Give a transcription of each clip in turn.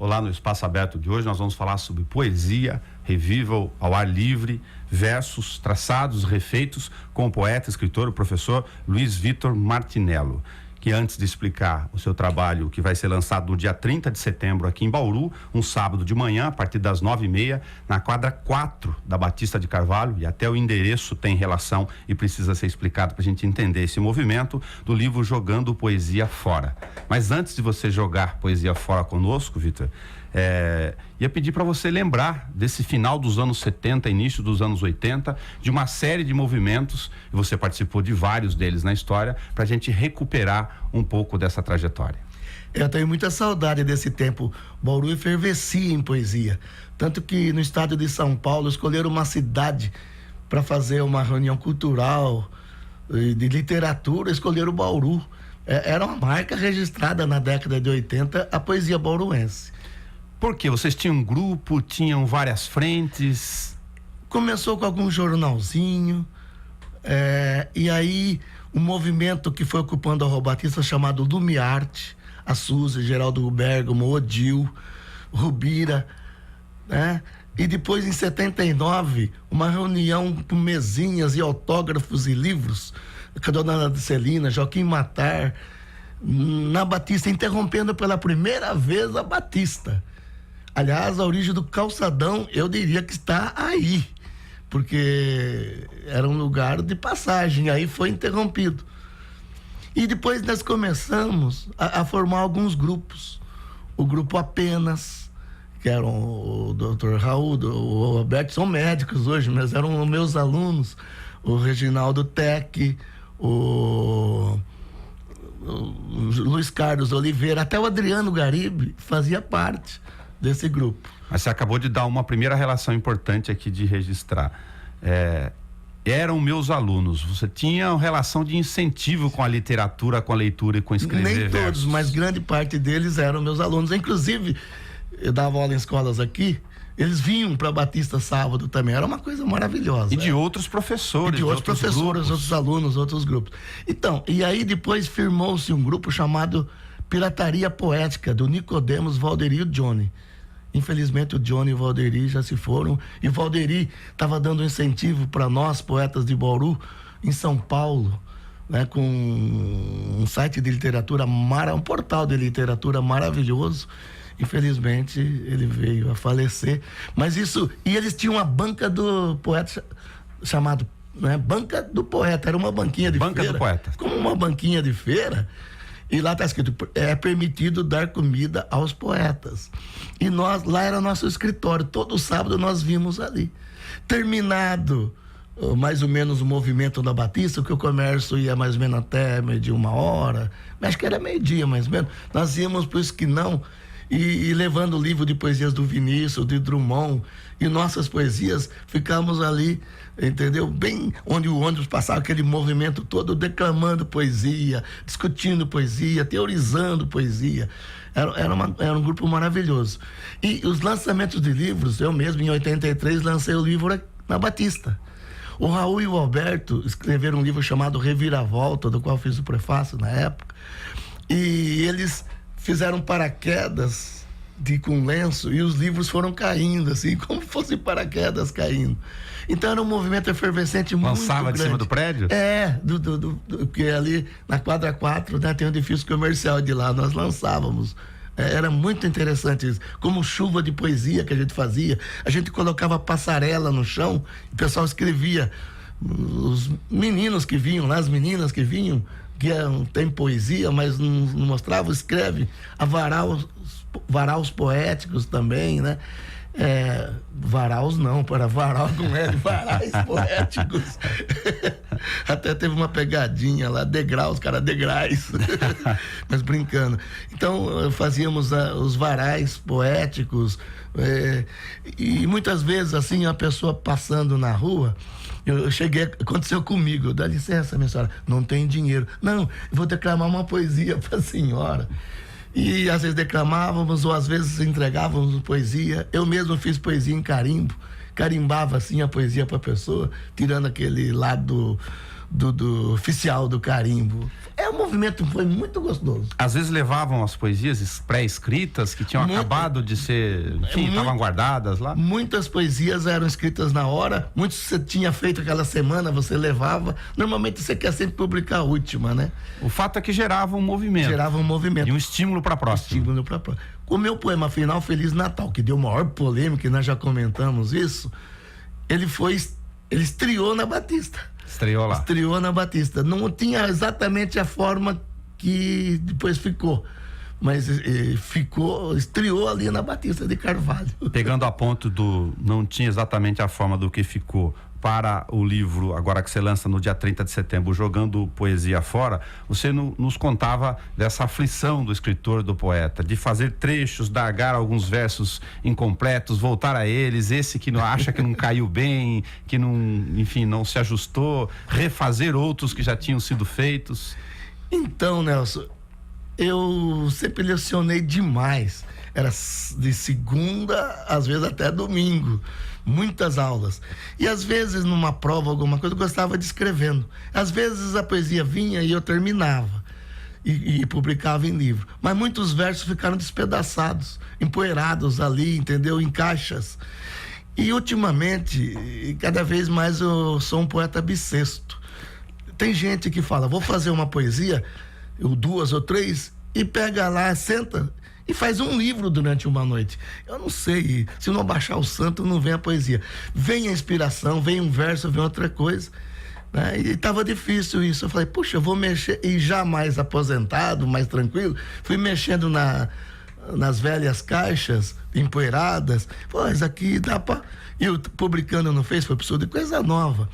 Olá, no Espaço Aberto de hoje nós vamos falar sobre poesia, revival ao ar livre, versos traçados, refeitos com o poeta, escritor, o professor Luiz Vitor Martinello, que antes de explicar o seu trabalho, que vai ser lançado no dia 30 de setembro aqui em Bauru, um sábado de manhã, a partir das 9h30, na quadra 4 da Batista de Carvalho, e até o endereço tem relação e precisa ser explicado para a gente entender esse movimento do livro Jogando Poesia Fora. Mas antes de você jogar poesia fora conosco, Vitor, ia pedir para você lembrar desse final dos anos 70, início dos anos 80, de uma série de movimentos, e você participou de vários deles na história, para a gente recuperar um pouco dessa trajetória. Eu tenho muita saudade desse tempo. Bauru efervescia em poesia, tanto que no estado de São Paulo escolheram uma cidade para fazer uma reunião cultural de literatura, escolheram Bauru. Era uma marca registrada na década de 80, a poesia bauruense. Por quê? Vocês tinham um grupo, tinham várias frentes? Começou com algum jornalzinho, e aí um movimento que foi ocupando a Rua Batista chamado Lumiarte, a Suzy, Geraldo Bergamo, Odil, Rubira, né? E depois, em 79, uma reunião com mesinhas e autógrafos e livros, com a dona Ana Celina, Joaquim Matar, na Batista, interrompendo pela primeira vez a Batista. Aliás, a origem do calçadão, eu diria que está aí, porque era um lugar de passagem, aí foi interrompido. E depois nós começamos a formar alguns grupos. O grupo Apenas, que eram o Dr. Raul, o Roberto, são médicos hoje, mas eram meus alunos, o Reginaldo Tec, o Luiz Carlos Oliveira, até o Adriano Garibe fazia parte desse grupo. Mas você acabou de dar uma primeira relação importante aqui de registrar. Eram meus alunos. Você tinha uma relação de incentivo com a literatura, com a leitura e com escrever Nem versos. todos, mas grande parte deles eram meus alunos. Inclusive, eu dava aula em escolas aqui, eles vinham para Batista sábado também. Era uma coisa maravilhosa. E de outros professores. E de outros professores, grupos. outros alunos, outros grupos. Então, e aí depois firmou-se um grupo chamado Pirataria Poética, do Nicodemos, Valderi e o Johnny. Infelizmente o Johnny e o Valderi já se foram, e o Valderi estava dando um incentivo para nós, poetas de Bauru, em São Paulo, né, com um site de literatura, um portal de literatura maravilhoso. Infelizmente ele veio a falecer, mas isso, e eles tinham uma banca do poeta chamado, né, Banca do Poeta, era uma banquinha de Banca feira. do Poeta. Como uma banquinha de feira. E lá está escrito, é permitido dar comida aos poetas. E lá era nosso escritório, todo sábado nós vimos ali. Terminado mais ou menos o movimento da Batista, que o comércio ia mais ou menos até meio-dia, 1h, acho que era meio-dia mais ou menos, nós íamos para o Esquinão e levando o livro de poesias do Vinícius, de Drummond, e nossas poesias, ficamos ali, entendeu? Bem onde o ônibus passava, aquele movimento todo, declamando poesia, discutindo poesia, teorizando poesia. Era um grupo maravilhoso. E os lançamentos de livros, eu mesmo, em 83, lancei o livro na Batista. O Raul e o Alberto escreveram um livro chamado Reviravolta, do qual fiz o prefácio na época, e eles fizeram paraquedas com lenço, e os livros foram caindo, assim, como se fosse paraquedas caindo. Então era um movimento efervescente muito grande. Lançava de cima do prédio? Porque ali na quadra 4, né, tem um edifício comercial de lá, nós lançávamos. Era muito interessante isso. Como chuva de poesia que a gente fazia. A gente colocava passarela no chão, e o pessoal escrevia. Os meninos que vinham lá, as meninas que vinham, que tem poesia, mas não mostrava, escreve a varaus poéticos também, né? Varaus não, para varal com L, varais poéticos. Até teve uma pegadinha lá, degraus, degraus, mas brincando. Então fazíamos os varais poéticos, e muitas vezes assim, a pessoa passando na rua, aconteceu comigo, dá licença, minha senhora, não tem dinheiro. Não, eu vou declamar uma poesia para a senhora. E às vezes declamávamos, ou às vezes entregávamos poesia. Eu mesmo fiz poesia em carimbo, carimbava assim a poesia para a pessoa, tirando aquele lado do oficial do carimbo. O movimento foi muito gostoso. Às vezes levavam as poesias pré-escritas que tinham acabado de ser, enfim, estavam guardadas lá. Muitas poesias eram escritas na hora, muitos você tinha feito aquela semana, você levava. Normalmente você quer sempre publicar a última, né? O fato é que gerava um movimento. Gerava um movimento. E um estímulo para a próxima. Estímulo para a próxima. O meu poema final, Feliz Natal, que deu maior polêmica, e nós já comentamos isso, ele estreou na Batista. Estreou lá. Estreou na Batista. Não tinha exatamente a forma que depois ficou, mas estreou ali na Batista de Carvalho. Pegando a ponto não tinha exatamente a forma do que ficou, para o livro, agora que você lança no dia 30 de setembro, Jogando Poesia Fora, você nos contava dessa aflição do escritor, do poeta, de fazer trechos, largar alguns versos incompletos, voltar a eles, esse que não acha que não caiu bem, que não, enfim, não se ajustou, refazer outros que já tinham sido feitos. Então, Nelson, eu sempre lecionei demais. Era de segunda, às vezes até domingo. Muitas aulas. E às vezes, numa prova, alguma coisa, eu gostava de escrevendo. Às vezes a poesia vinha e eu terminava. E publicava em livro. Mas muitos versos ficaram despedaçados, empoeirados ali, entendeu? Em caixas. E ultimamente, cada vez mais eu sou um poeta bissexto. Tem gente que fala, vou fazer uma poesia, duas ou três, e pega lá, senta e faz um livro durante uma noite. Eu não sei, se não baixar o santo, não vem a poesia. Vem a inspiração, vem um verso, vem outra coisa, né? E estava difícil isso. Eu falei, puxa, eu vou mexer, e já mais aposentado, mais tranquilo, fui mexendo nas velhas caixas empoeiradas. Pô, isso aqui dá para... Eu publicando no Facebook, preciso de coisa nova.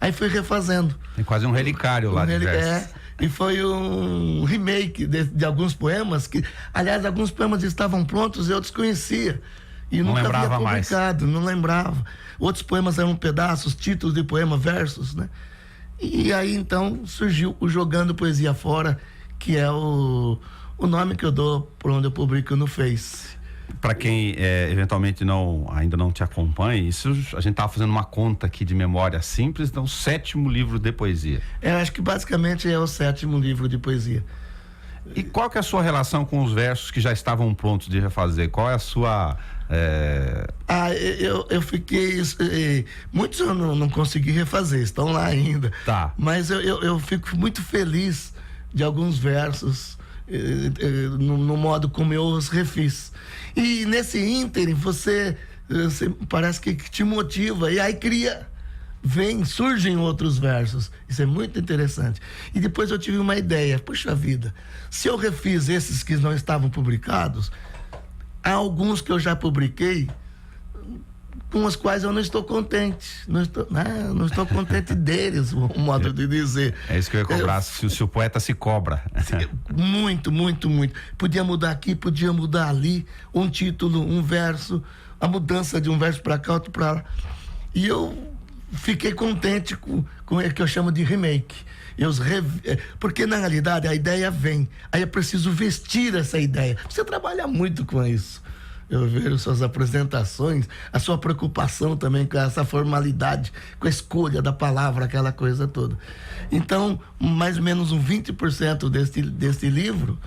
Aí fui refazendo. Tem quase um relicário lá de versos. E foi um remake de alguns poemas que, aliás, alguns poemas estavam prontos e eu desconhecia. E não nunca lembrava havia publicado, mais. Não lembrava. Outros poemas eram pedaços, títulos de poema, versos, né? E aí, então, surgiu o Jogando Poesia Fora, que é o nome que eu dou por onde eu publico no Face. Para quem eventualmente ainda não te acompanha, isso a gente estava fazendo uma conta aqui de memória simples, então o 7º livro de poesia. Acho que basicamente é o 7º livro de poesia. E qual que é a sua relação com os versos que já estavam prontos de refazer? Qual é a sua... Eu fiquei... muitos eu não consegui refazer, estão lá ainda. Tá. Mas eu fico muito feliz de alguns versos no modo como eu os refiz. E nesse ínterim você parece que te motiva e aí surgem outros versos. Isso é muito interessante. E depois eu tive uma ideia, puxa vida, se eu refiz esses que não estavam publicados, há alguns que eu já publiquei com os quais eu não estou contente. Não estou contente deles, o modo de dizer. É isso que eu ia cobrar, se o poeta se cobra. Muito, muito, muito. Podia mudar aqui, podia mudar ali, um título, um verso, a mudança de um verso para cá, outro para lá. E eu fiquei contente com o que eu chamo de remake. Porque na realidade a ideia vem, aí é preciso vestir essa ideia. Você trabalha muito com isso. Eu vejo suas apresentações, a sua preocupação também com essa formalidade, com a escolha da palavra, aquela coisa toda. Então, mais ou menos 20% deste livro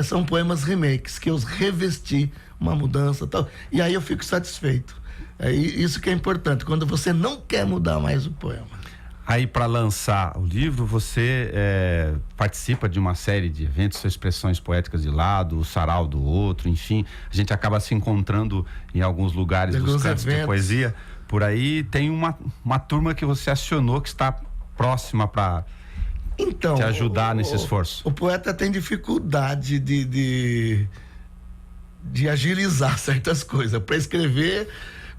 são poemas remakes, que eu revesti, uma mudança e tal. E aí eu fico satisfeito. Isso que é importante, quando você não quer mudar mais o poema. Aí, para lançar o livro, você participa de uma série de eventos, expressões poéticas de lado, o sarau do outro, enfim. A gente acaba se encontrando em alguns lugares dos cantos de poesia. Por aí tem uma turma que você acionou que está próxima para te ajudar nesse esforço. O poeta tem dificuldade de agilizar certas coisas. Para escrever...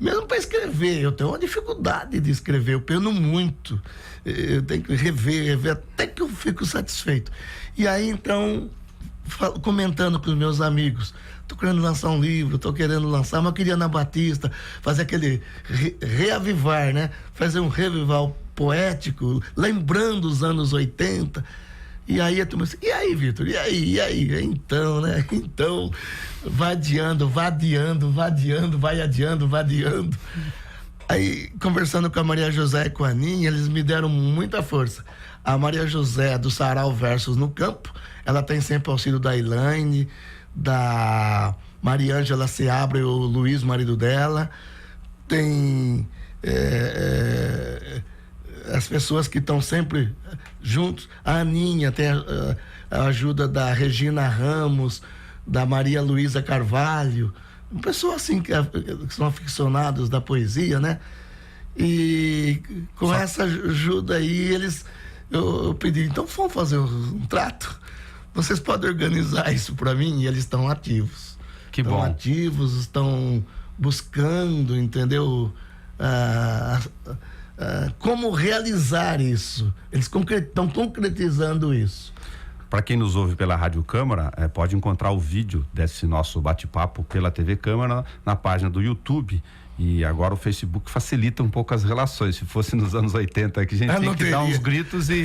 Mesmo para escrever, eu tenho uma dificuldade de escrever, eu peno muito, eu tenho que rever, até que eu fico satisfeito. E aí, então, comentando com os meus amigos, estou querendo lançar um livro, estou querendo lançar, mas eu queria na Batista fazer aquele reavivar, né? Fazer um revival poético, lembrando os anos 80. E aí a turma disse, e aí, Vitor? E aí? Então, né? Então, vai adiando. Aí, conversando com a Maria José e com a Aninha, eles me deram muita força. A Maria José, do Sarau Versos no Campo, ela tem sempre auxílio da Elaine, da Mariângela Seabra e o Luiz, marido dela. Tem as pessoas que estão sempre juntos. A Aninha tem a ajuda da Regina Ramos, da Maria Luísa Carvalho. Pessoas assim que são aficionados da poesia, né? E com essa ajuda aí, eu pedi, então vamos fazer um trato. Vocês podem organizar isso para mim? E eles estão ativos. Que bom. Estão ativos, estão buscando, entendeu? Como realizar isso. Eles estão concretizando isso. Para quem nos ouve pela Rádio Câmara, pode encontrar o vídeo desse nosso bate-papo pela TV Câmara na página do YouTube. E agora o Facebook facilita um pouco as relações. Se fosse nos anos 80, que a gente tinha que dar uns gritos e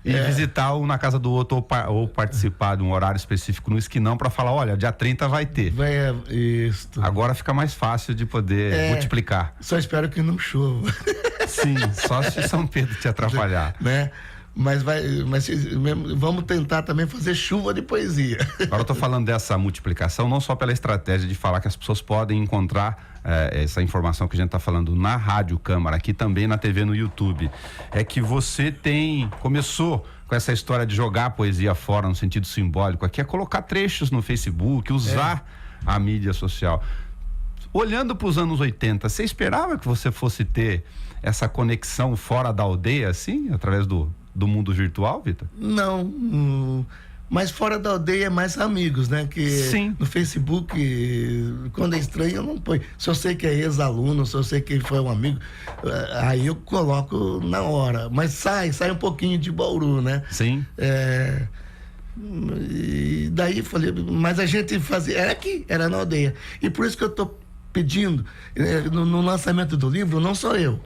visitar um na casa do outro ou participar de um horário específico no esquinão para falar, olha, dia 30 vai ter. Isso. Agora fica mais fácil de poder multiplicar. Só espero que não chova. Sim, só se São Pedro te atrapalhar. Né? Mas vamos tentar também fazer chuva de poesia. Agora eu tô falando dessa multiplicação não só pela estratégia de falar que as pessoas podem encontrar essa informação que a gente está falando na Rádio Câmara, aqui também na TV, no YouTube. É que você começou com essa história de jogar a poesia fora no sentido simbólico, aqui é colocar trechos no Facebook, usar a mídia social. Olhando para os anos 80, você esperava que você fosse ter essa conexão fora da aldeia, assim, através do mundo virtual, Vitor? Não, mas fora da aldeia é mais amigos, né? Que sim. No Facebook, quando é estranho, eu não ponho. Se eu sei que é ex-aluno, se eu sei que foi um amigo, aí eu coloco na hora. Mas sai um pouquinho de Bauru, né? Sim. E daí falei, mas a gente fazia, era aqui, era na aldeia. E por isso que eu tô pedindo, no lançamento do livro, não só eu,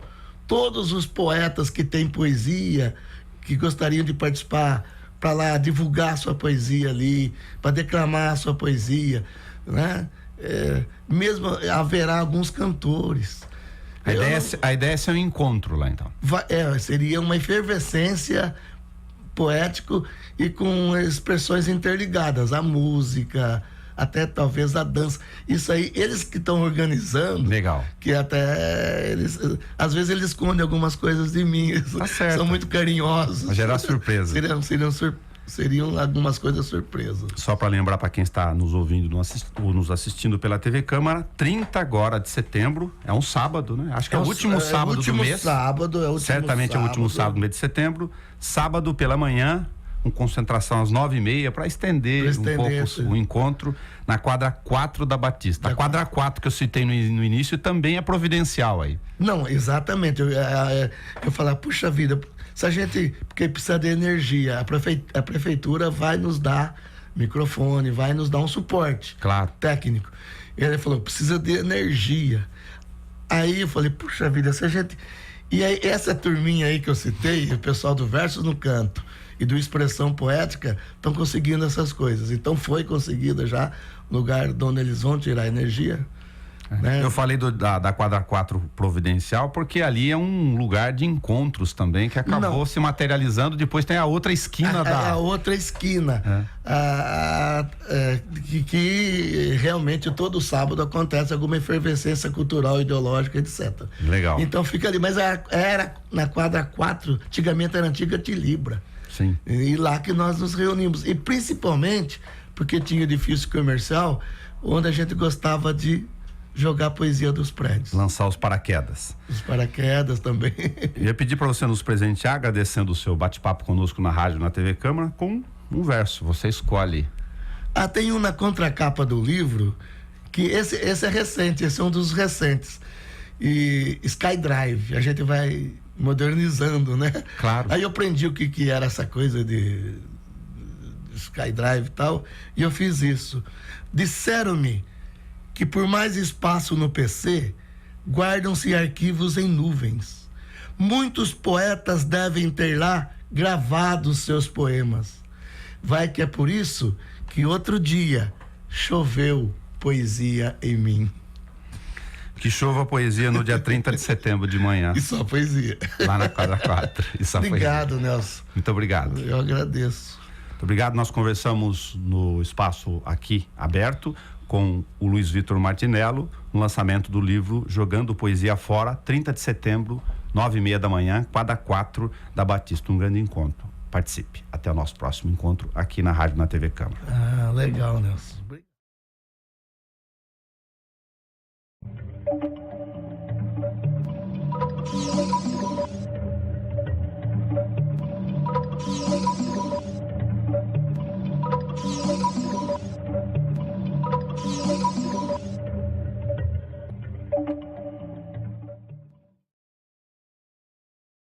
todos os poetas que têm poesia, que gostariam de participar, para lá divulgar sua poesia ali, para declamar sua poesia, né? Mesmo haverá alguns cantores. A ideia é ser um encontro lá, então. Seria uma efervescência poético e com expressões interligadas, a música, até talvez a dança. Isso aí, eles que estão organizando. Legal. Que até às vezes eles escondem algumas coisas de mim. Tá certo. São muito carinhosos. Vai gerar surpresa. Seriam algumas coisas surpresas. Só para lembrar para quem está nos ouvindo ou nos assistindo pela TV Câmara, 30 agora de setembro, é um sábado, né? Acho que é o último sábado do mês. Certamente é o último sábado do mês de setembro. Sábado pela manhã, com concentração às 9h30 para estender um pouco o encontro na quadra 4 da Batista. A quadra 4 que eu citei no início também é providencial aí. Não, exatamente. Eu falar, puxa vida, se a gente, porque precisa de energia, a prefeitura vai nos dar microfone, vai nos dar um suporte técnico. Ele falou, precisa de energia. Aí eu falei, puxa vida, se a gente... E aí essa turminha aí que eu citei, o pessoal do Versos no Canto e do Expressão Poética, estão conseguindo essas coisas. Então foi conseguida já lugar de onde eles vão tirar energia. Né? Eu falei da quadra 4 providencial porque ali é um lugar de encontros também que acabou se materializando. Depois tem a outra esquina a outra esquina que realmente todo sábado acontece alguma efervescência cultural, ideológica, etc. Legal. Então fica ali, mas era na quadra 4, antigamente era a antiga Tilibra. Sim. E lá que nós nos reunimos, e principalmente porque tinha edifício comercial onde a gente gostava de jogar a poesia dos prédios. Lançar os paraquedas. Os paraquedas também. Eu ia pedir para você nos presentear, agradecendo o seu bate-papo conosco na rádio, na TV Câmara, com um verso. Você escolhe. Tem um na contracapa do livro, que esse é recente, esse é um dos recentes. E SkyDrive, a gente vai modernizando, né? Claro. Aí eu aprendi o que era essa coisa de SkyDrive e tal, e eu fiz isso. Disseram-me que por mais espaço no PC, guardam-se arquivos em nuvens. Muitos poetas devem ter lá gravados seus poemas. Vai que é por isso que outro dia choveu poesia em mim. Que chova a poesia no dia 30 de setembro de manhã. E só poesia. Lá na quadra 4. Obrigado, Nelson. Muito obrigado. Eu agradeço. Muito obrigado. Nós conversamos no espaço aqui aberto com o Luiz Vitor Martinello, no lançamento do livro Jogando Poesia Fora, 30 de setembro, 9h30 da manhã, quadra 4 da Batista. Um grande encontro. Participe. Até o nosso próximo encontro aqui na Rádio, na TV Câmara. Ah, legal, Nelson.